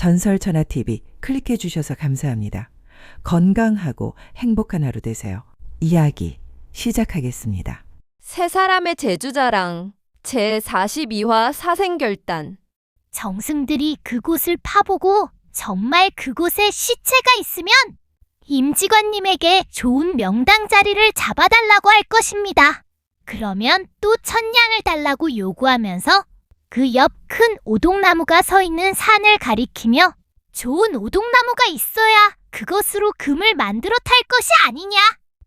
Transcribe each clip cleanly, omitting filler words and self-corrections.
전설천하TV 클릭해 주셔서 감사합니다. 건강하고 행복한 하루 되세요. 이야기 시작하겠습니다. 세 사람의 제주자랑 제42화 사생결단. 정승들이 그곳을 파보고 정말 그곳에 시체가 있으면 임직원님에게 좋은 명당 자리를 잡아달라고 할 것입니다. 그러면 또 1000냥을 달라고 요구하면서 그 옆 큰 오동나무가 서 있는 산을 가리키며 좋은 오동나무가 있어야 그것으로 금을 만들어 탈 것이 아니냐.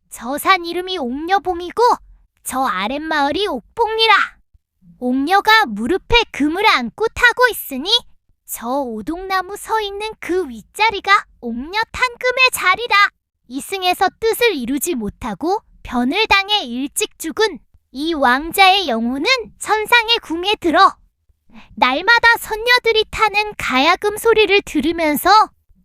저 산 이름이 옥녀봉이고 저 아랫마을이 옥봉리라. 옥녀가 무릎에 금을 안고 타고 있으니 저 오동나무 서 있는 그 윗자리가 옥녀 탄금의 자리라. 이승에서 뜻을 이루지 못하고 변을 당해 일찍 죽은 이 왕자의 영혼은 천상의 궁에 들어 날마다 선녀들이 타는 가야금 소리를 들으면서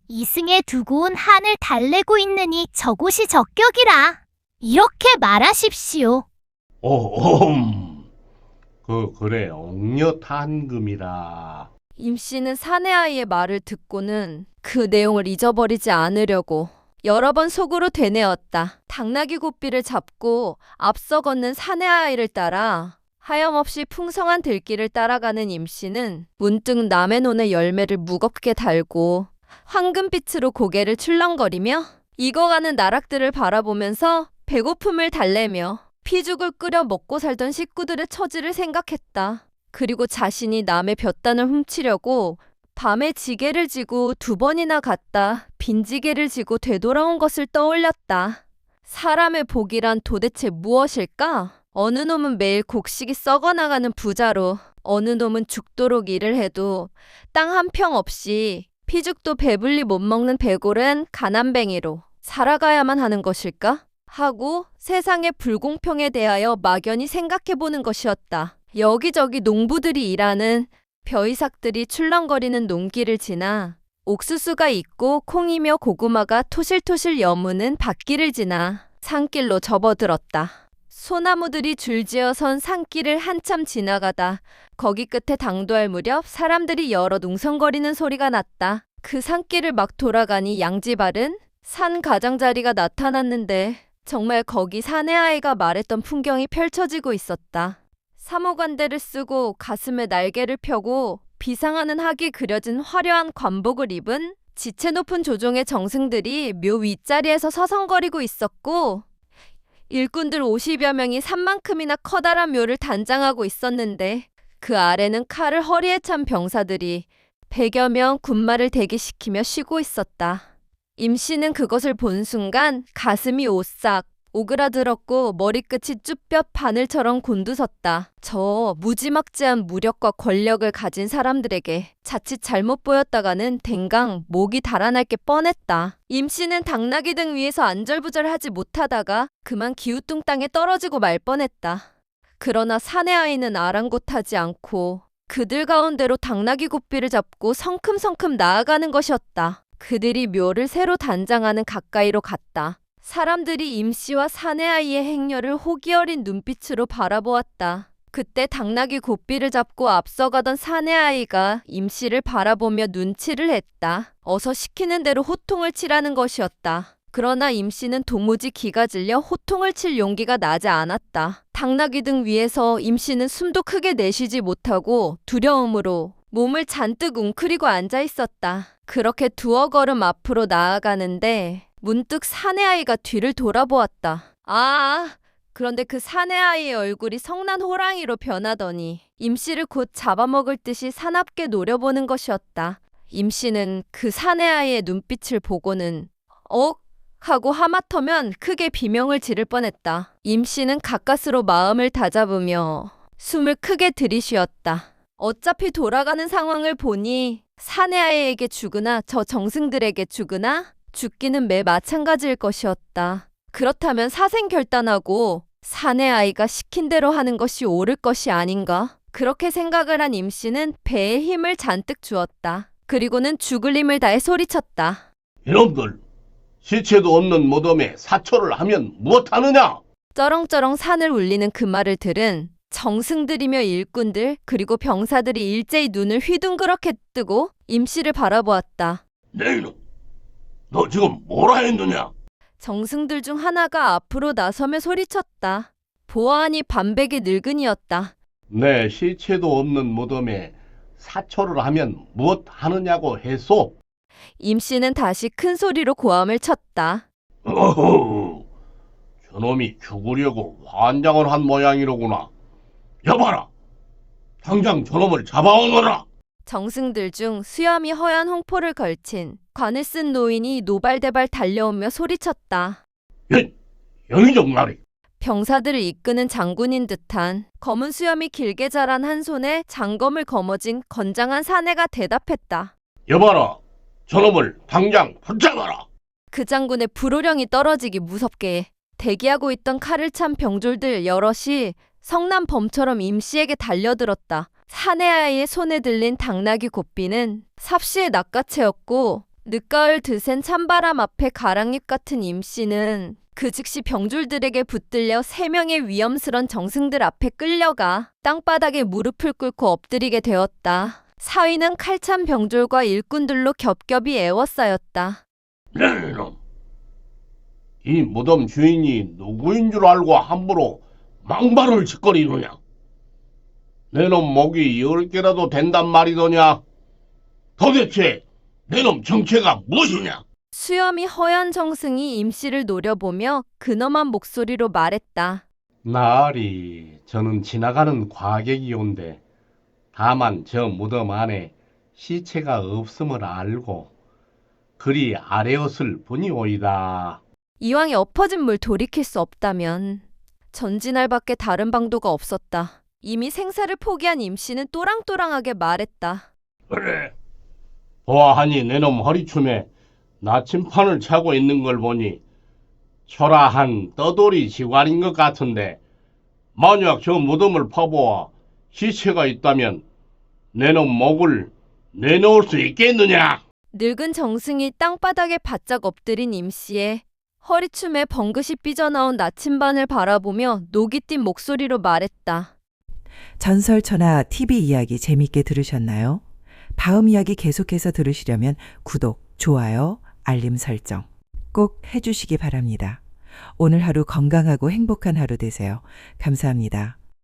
이승에 두고 온 한을 달래고 있느니 저곳이 적격이라. 이렇게 말하십시오. 그래, 옥녀 탄금이라. 임씨는 사내아이의 말을 듣고는 그 내용을 잊어버리지 않으려고 여러 번 속으로 되뇌었다. 당나귀 고삐를 잡고 앞서 걷는 사내아이를 따라 하염없이 풍성한 들길을 따라가는 임씨는 문득 남의 논의 열매를 무겁게 달고 황금빛으로 고개를 출렁거리며 익어가는 나락들을 바라보면서 배고픔을 달래며 피죽을 끓여 먹고 살던 식구들의 처지를 생각했다. 그리고 자신이 남의 볕단을 훔치려고 밤에 지게를 지고 2번이나 갔다 빈지게를 지고 되돌아온 것을 떠올렸다. 사람의 복이란 도대체 무엇일까? 어느 놈은 매일 곡식이 썩어나가는 부자로, 어느 놈은 죽도록 일을 해도 땅 한 평 없이 피죽도 배불리 못 먹는 배고른 가난뱅이로 살아가야만 하는 것일까? 하고 세상의 불공평에 대하여 막연히 생각해보는 것이었다. 여기저기 농부들이 일하는 벼이삭들이 출렁거리는 농길을 지나 옥수수가 있고 콩이며 고구마가 토실토실 여무는 밭길을 지나 산길로 접어들었다. 소나무들이 줄지어 선 산길을 한참 지나가다 거기 끝에 당도할 무렵 사람들이 여럿 웅성거리는 소리가 났다. 그 산길을 막 돌아가니 양지바른 산 가장자리가 나타났는데 정말 거기 사내아이가 말했던 풍경이 펼쳐지고 있었다. 사모관대를 쓰고 가슴에 날개를 펴고 비상하는 학이 그려진 화려한 관복을 입은 지체 높은 조종의 정승들이 묘 윗자리에서 서성거리고 있었고 일꾼들 50여 명이 산만큼이나 커다란 묘를 단장하고 있었는데 그 아래는 칼을 허리에 찬 병사들이 100여 명 군마를 대기시키며 쉬고 있었다. 임씨는 그것을 본 순간 가슴이 오싹 오그라들었고 머리끝이 쭈뼛 바늘처럼 곤두섰다. 저 무지막지한 무력과 권력을 가진 사람들에게 자칫 잘못 보였다가는 댕강 목이 달아날 게 뻔했다. 임씨는 당나귀 등 위에서 안절부절하지 못하다가 그만 기우뚱 땅에 떨어지고 말 뻔했다. 그러나 사내아이는 아랑곳하지 않고 그들 가운데로 당나귀 고삐를 잡고 성큼성큼 나아가는 것이었다. 그들이 묘를 새로 단장하는 가까이로 갔다. 사람들이 임씨와 사내아이의 행렬을 호기 어린 눈빛으로 바라보았다. 그때 당나귀 고삐를 잡고 앞서가던 사내아이가 임씨를 바라보며 눈치를 했다. 어서 시키는 대로 호통을 치라는 것이었다. 그러나 임씨는 도무지 기가 질려 호통을 칠 용기가 나지 않았다. 당나귀 등 위에서 임씨는 숨도 크게 내쉬지 못하고 두려움으로 몸을 잔뜩 웅크리고 앉아 있었다. 그렇게 2어 걸음 앞으로 나아가는데 문득 사내아이가 뒤를 돌아보았다. 그런데 그 사내아이의 얼굴이 성난 호랑이로 변하더니 임씨를 곧 잡아먹을 듯이 사납게 노려보는 것이었다. 임씨는 그 사내아이의 눈빛을 보고는 하고 하마터면 크게 비명을 지를 뻔했다. 임씨는 가까스로 마음을 다잡으며 숨을 크게 들이쉬었다. 어차피 돌아가는 상황을 보니 사내아이에게 죽으나 저 정승들에게 죽으나 죽기는 매 마찬가지일 것이었다. 그렇다면 사생결단하고 사내아이가 시킨 대로 하는 것이 옳을 것이 아닌가? 그렇게 생각을 한 임씨는 배에 힘을 잔뜩 주었다. 그리고는 죽을 힘을 다해 소리쳤다. 이놈들, 시체도 없는 무덤에 사초를 하면 무엇하느냐? 쩌렁쩌렁 산을 울리는 그 말을 들은 정승 들이며 일꾼들 그리고 병사들이 일제히 눈을 휘둥그렇게 뜨고 임씨를 바라보았다. 내 이놈, 너 지금 뭐라 했느냐? 정승들 중 하나가 앞으로 나서며 소리쳤다. 보아하니 반백의 늙은이였다. 내 시체도 없는 무덤에 사초를 하면 무엇 하느냐고 했소? 임씨는 다시 큰 소리로 고함을 쳤다. 어허, 저놈이 죽으려고 환장을 한 모양이로구나. 여봐라, 당장 저놈을 잡아오너라. 정승들 중 수염이 허연 홍포를 걸친 관을 쓴 노인이 노발대발 달려오며 소리쳤다. 영의정 나리. 병사들을 이끄는 장군인 듯한 검은 수염이 길게 자란 한 손에 장검을 거머쥔 건장한 사내가 대답했다. 여봐라, 저놈을 당장 붙잡아라. 그 장군의 불호령이 떨어지기 무섭게 대기하고 있던 칼을 찬 병졸들 여럿이 성난 범처럼 임씨에게 달려들었다. 사내아이의 손에 들린 당나귀 고삐는 삽시의 낚아채였고 늦가을 드센 찬바람 앞에 가랑잎 같은 임씨는 그 즉시 병졸들에게 붙들려 3명의 위험스런 정승들 앞에 끌려가 땅바닥에 무릎을 꿇고 엎드리게 되었다. 사위는 칼찬 병졸과 일꾼들로 겹겹이 에워싸였다. 네놈, 이 무덤 주인이 누구인 줄 알고 함부로 망발을 짓거리느냐? 내놈 목이 10개라도 된단 말이더냐? 도대체 내놈 정체가 무엇이냐? 수염이 허연 정승이 임씨를 노려보며 근엄한 목소리로 말했다. 나으리, 저는 지나가는 과객이온데 다만 저 무덤 안에 시체가 없음을 알고 그리 아뢰었을 뿐이오이다. 이왕에 엎어진 물 돌이킬 수 없다면 전진할 밖에 다른 방도가 없었다. 이미 생사를 포기한 임씨는 또랑또랑하게 말했다. 그래, 보아하니 내놈 허리춤에 나침판을 차고 있는 걸 보니 초라한 떠돌이 지관인 것 같은데 만약 저 무덤을 파보아 시체가 있다면 내놈 목을 내놓을 수 있겠느냐? 늙은 정승이 땅바닥에 바짝 엎드린 임씨의 허리춤에 벙긋이 삐져나온 나침반을 바라보며 녹이 띈 목소리로 말했다. 전설천하 TV 이야기 재밌게 들으셨나요? 다음 이야기 계속해서 들으시려면 구독, 좋아요, 알림 설정 꼭 해주시기 바랍니다. 오늘 하루 건강하고 행복한 하루 되세요. 감사합니다.